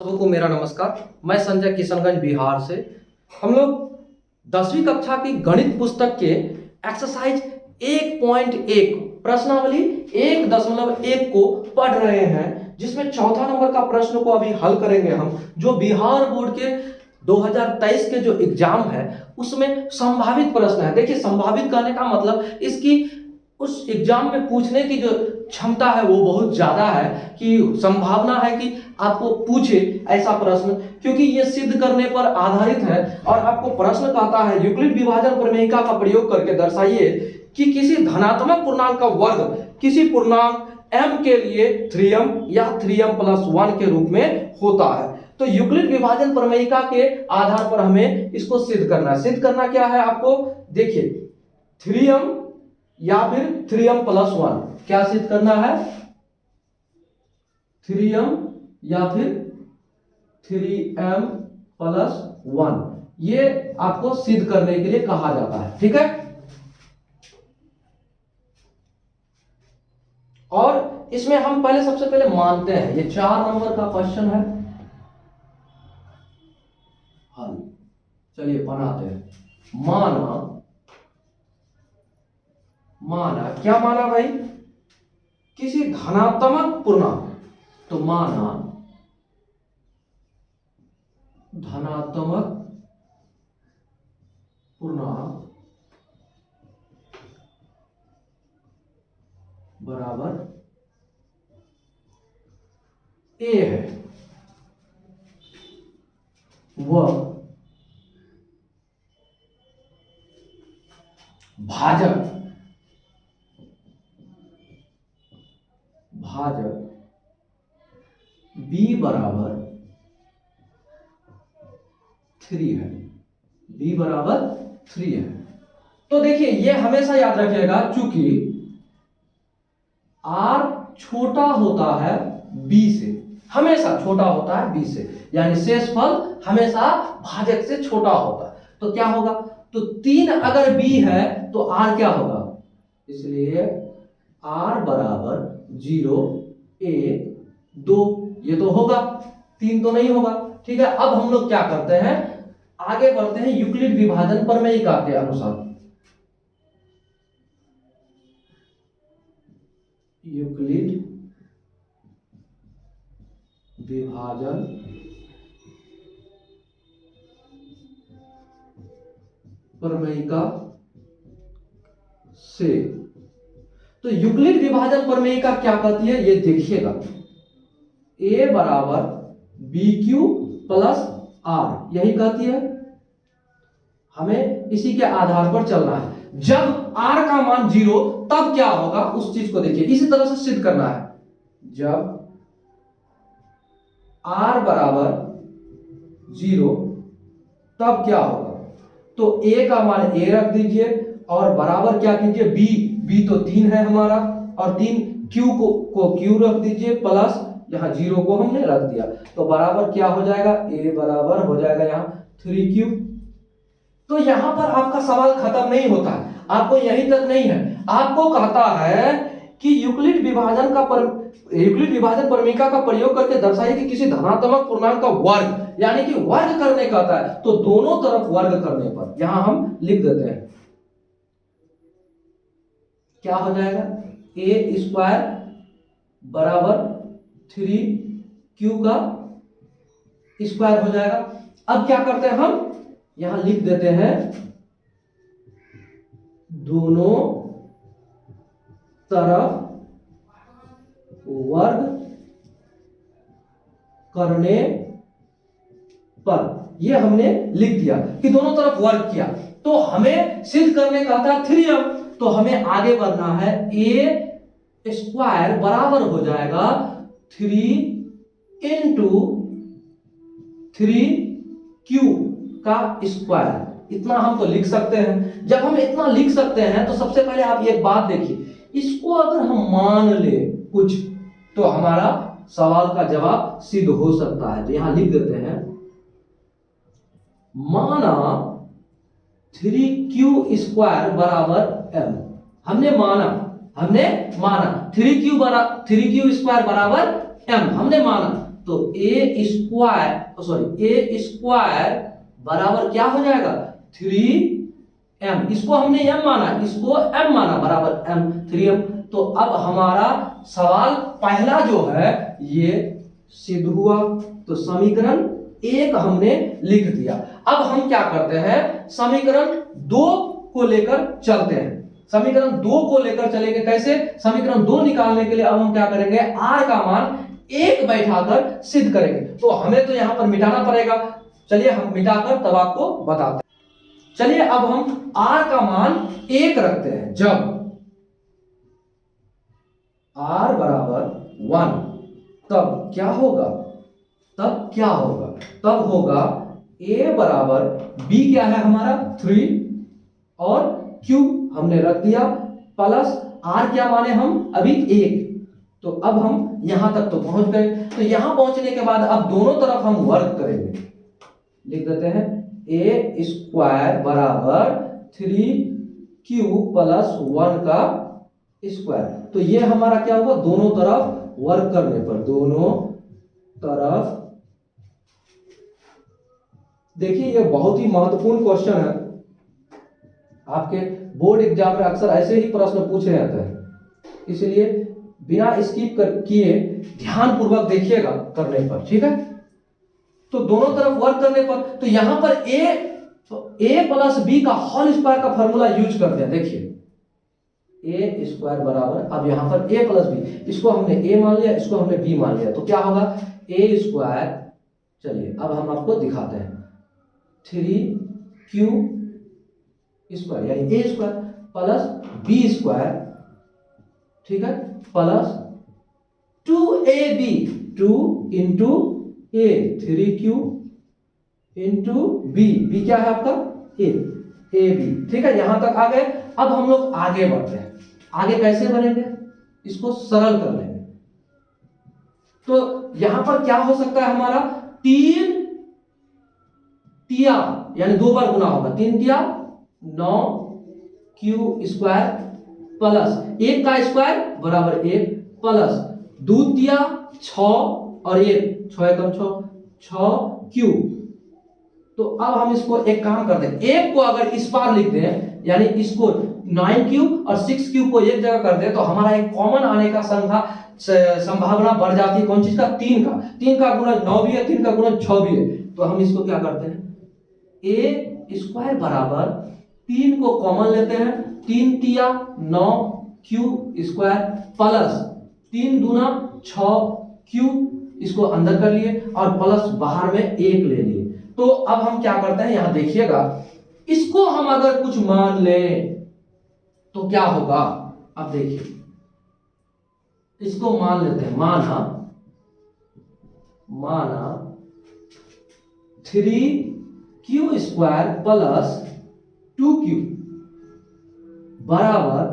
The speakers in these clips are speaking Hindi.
सबको मेरा नमस्कार। मैं संजय किशनगंज बिहार से। हम लोग 10वीं कक्षा की गणित पुस्तक के एक्सरसाइज 1.1 प्रश्नावली 1.1 को पढ़ रहे हैं, जिसमें चौथा नंबर का प्रश्न को अभी हल करेंगे हम, जो बिहार बोर्ड के 2023 के जो एग्जाम है उसमें संभावित प्रश्न है। देखिए, संभावित कहने का मतलब इसकी उस एग्जाम में पूछने की जो क्षमता है वो बहुत ज्यादा है, कि संभावना है कि आपको पूछे ऐसा प्रश्न, क्योंकि ये सिद्ध करने पर आधारित है। और आपको प्रश्न कहता है यूक्लिड विभाजन प्रमेयिका का प्रयोग करके दर्शाइए कि किसी धनात्मक पूर्णांक का वर्ग किसी पूर्णांक m के लिए 3m या 3m+1 के रूप में होता है। तो यूक्लिड विभाजन प्रमेयिका के आधार पर हमें इसको सिद्ध करना है। सिद्ध करना क्या है आपको, देखिए 3m या फिर 3m+1, क्या सिद्ध करना है, 3m या फिर 3m+1, ये आपको सिद्ध करने के लिए कहा जाता है। ठीक है, और इसमें हम पहले सबसे पहले मानते हैं, ये 4 नंबर का क्वेश्चन है, हल चलिए बनाते हैं। माना क्या माना भाई, किसी धनात्मक पूर्णांक, तो माना धनात्मक पूर्णांक बराबर a है, वह भाजक b बराबर 3 है, b बराबर 3 है। तो देखिए, ये हमेशा याद रखिएगा, चूंकि r छोटा होता है b से, हमेशा छोटा होता है b से, यानी शेषफल हमेशा भाजक से छोटा होता है। तो क्या होगा, तो 3 अगर b है तो r क्या होगा, इसलिए r बराबर 0 1 2, ये तो होगा, 3 तो नहीं होगा। ठीक है, अब हम लोग क्या करते हैं, आगे बढ़ते हैं यूक्लिड विभाजन प्रमेयिका के अनुसार। यूक्लिड विभाजन प्रमेयिका से, तो यूक्लिड विभाजन प्रमेयिका क्या कहती है, ये देखिएगा, a बराबर BQ+R, यही कहती है। हमें इसी के आधार पर चलना है। जब r का मान 0 तब क्या होगा, उस चीज को देखिए, इसी तरह से सिद्ध करना है। जब r बराबर 0 तब क्या होगा, तो a का मान a रख दीजिए और बराबर क्या कीजिए, b तो 3 है हमारा, और 3 q को q रख दीजिए, प्लस यहाँ 0 को हमने रख दिया, तो बराबर क्या हो जाएगा, a बराबर हो जाएगा यहाँ 3q। तो यहां पर आपका सवाल खत्म नहीं होता है, आपको यहीं तक नहीं है, आपको कहता है कि यूक्लिड विभाजन प्रमेयिका का प्रयोग करके दर्शाइए कि किसी धनात्मक पूर्णांक का वर्ग, यानी कि वर्ग करने कहता है, तो दोनों तरफ वर्ग करने पर यहां हम लिख देते हैं, क्या हो जाएगा, a² बराबर 3q का स्क्वायर हो जाएगा। अब क्या करते हैं, हम यहां लिख देते हैं दोनों तरफ वर्ग करने पर, ये हमने लिख दिया कि दोनों तरफ वर्ग किया। तो हमें सिद्ध करने का था 3m, तो हमें आगे बढ़ना है, a² बराबर हो जाएगा 3 × 3q का स्क्वायर, इतना हम तो लिख सकते हैं। जब हम इतना लिख सकते हैं तो सबसे पहले आप एक बात देखिए, इसको अगर हम मान ले कुछ, तो हमारा सवाल का जवाब सिद्ध हो सकता है। तो यहां लिख देते हैं, माना 3q² बराबर m, हमने माना 3q² बराबर m, हमने माना, तो ए स्क्वायर बराबर क्या हो जाएगा 3m। इसको हमने m माना, इसको m माना, बराबर m 3m। तो अब हमारा सवाल पहला जो है ये सिद्ध हुआ। तो समीकरण 1 हमने लिख दिया। अब हम क्या करते हैं, समीकरण 2 को लेकर चलते हैं। समीकरण 2 को लेकर चलेंगे कैसे, समीकरण 2 निकालने के लिए अब हम क्या करेंगे, r का मान 1 बैठाकर सिद्ध करेंगे। तो हमें तो यहां पर मिटाना पड़ेगा, चलिए हम मिटाकर तब आपको बताते हैं। चलिए अब हम r का मान 1 रखते हैं। जब r बराबर 1 तब क्या होगा, तब होगा a बराबर b क्या है हमारा 3 और q हमने रख दिया प्लस r क्या माने हम अभी 1। तो अब हम यहां तक तो पहुंच गए। तो यहां पहुंचने के बाद अब दोनों तरफ हम वर्क करेंगे, लिख देते हैं a स्क्वायर बराबर 3q प्लस 1 का स्क्वायर। तो ये हमारा क्या हुआ, दोनों तरफ वर्क करने पर, दोनों तरफ। देखिए ये बहुत ही महत्वपूर्ण क्वेश्चन है, आपके बोर्ड एग्जाम में अक्सर ऐसे ही प्रश्न पूछे जाते हैं, इसलिए बिना स्किप किए ध्यानपूर्वक देखिएगा करने पर, ठीक है। तो दोनों तरफ वर्क करने पर, तो यहां पर a प्लस बी का होल स्क्वायर का फॉर्मूला यूज करते हैं। देखिए ए स्क्वायर बराबर, अब यहां पर a प्लस बी, इसको हमने a मान लिया, इसको हमने b मान लिया, तो क्या होगा a स्क्वायर। चलिए अब हम आपको दिखाते हैं 3q स्क्वायर यानी a square plus b square, ठीक है, plus 2ab, 2 into a 3q into b क्या है आपका ab, ठीक है। यहां तक आ गए। अब हम लोग आगे बढ़ते हैं। आगे कैसे बढ़ेंगे, इसको सरल कर लेंगे। तो यहां पर क्या हो सकता है हमारा 3 तिया यानी 2 बार गुना होगा, 3 तिया 9q स्क्वायर प्लस 1 का स्क्वायर बराबर 1 प्लस 2 तिया 6 और 1 6 एकम 6q। तो अब हम इसको एक काम करते हैं, एक को अगर इस पार लिख दें यानी इसको 9q और 6q को एक जगह कर दें तो हमारा एक कॉमन आने का संभावना बढ़ जाती है। कौन चीज का, 3 का गुणा 9 भी है, 3 का गुणा 6 भी है। तो हम इसको क्या करते हैं, a स्क्वायर बराबर 3 को कॉमन लेते हैं, 3 तिया 9q स्क्वायर प्लस 3 दूना 6q, इसको अंदर कर लिए और प्लस बाहर में 1 ले लिए। तो अब हम क्या करते हैं, यहां देखिएगा, इसको हम अगर कुछ मान लें तो क्या होगा। अब देखिए इसको मान लेते हैं, माना 3q स्क्वायर प्लस 2q बराबर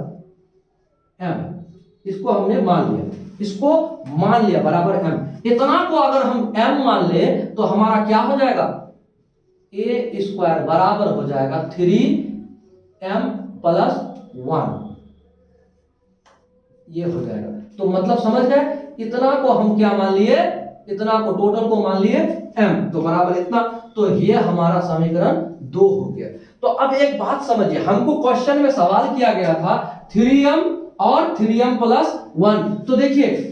m। इसको हमने मान लिया बराबर m। इतना को अगर हम m मान ले तो हमारा क्या हो जाएगा, a स्क्वायर बराबर हो जाएगा 3m प्लस 1, ये हो जाएगा। तो मतलब समझ गए, इतना को हम क्या मान लिए, इतना को टोटल को मान लिए m, तो बराबर इतना। तो ये हमारा समीकरण 2 हो गया। तो अब एक बात समझिए, हमको क्वेश्चन में सवाल किया गया था 3m और 3m प्लस 1। तो देखिए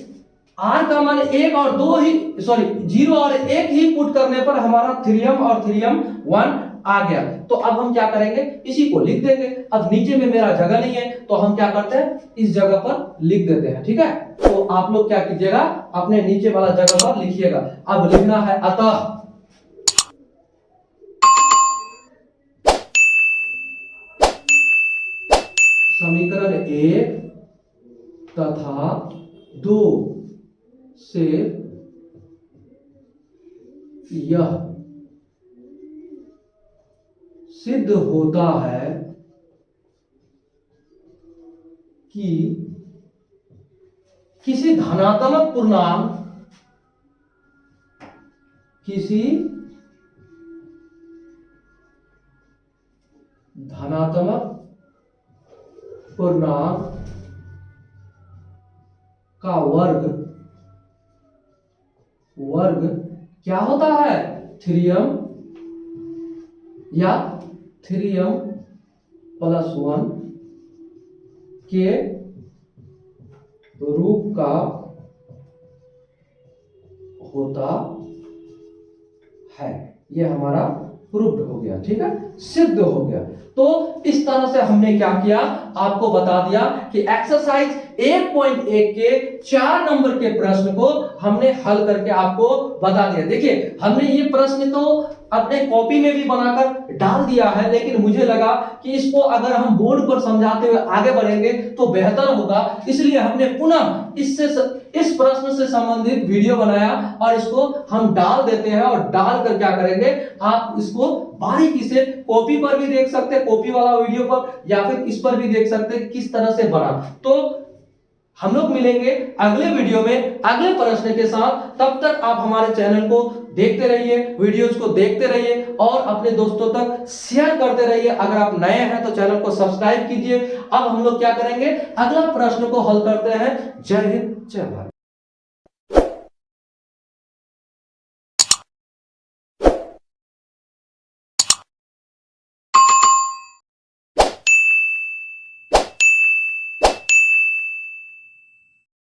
r का मान 1 और 2 ही, सॉरी 0 और 1 ही पुट करने पर हमारा 3m और 3m 1 आ गया। तो अब हम क्या करेंगे, इसी को लिख देंगे। अब नीचे में मेरा जगह नहीं है तो हम क्या करते हैं, इस जगह पर लिख देते हैं, ठीक है। तो आप लोग क्या कीजिएगा, अपने नीचे वाला जगह पर लिखिएगा। अब लिखना है अतः समीकरण 1 तथा 2 से यह सिद्ध होता है कि किसी धनात्मक पूर्णांक का वर्ग वर्ग क्या होता है, 3m या 3m + 1 के रूप का होता है। ये हमारा प्रूव्ड हो गया, ठीक है, सिद्ध हो गया। तो इस तरह से हमने क्या किया, आपको बता दिया कि एक्सरसाइज 1.1 के 4 नंबर के प्रश्न को हमने हल करके आपको बता दिया। देखिए हमने ये प्रश्न तो अपने कॉपी में भी बनाकर डाल दिया है, लेकिन मुझे लगा कि इसको अगर हम बोर्ड पर समझाते हुए आगे बढ़ेंगे तो बेहतर होगा, इसलिए हमने पुनः इस प्रश्न से संबंधित वीडियो बनाया और इसको हम डाल देते हैं। और डाल कर क्या करेंगे, आप इसको बारीकी से कॉपी पर भी देख सकते हैं, कॉपी वाला वीडियो पर, या फिर इस पर भी देख सकते हैं किस तरह से बना। तो हम लोग मिलेंगे अगले वीडियो में अगले प्रश्न के साथ। तब तक आप हमारे चैनल को देखते रहिए, वीडियोस को देखते रहिए और अपने दोस्तों तक शेयर करते रहिए। अगर आप नए हैं तो चैनल को सब्सक्राइब कीजिए। अब हम लोग क्या करेंगे, अगला प्रश्न को हल करते हैं। जय हिंद, जय भारत।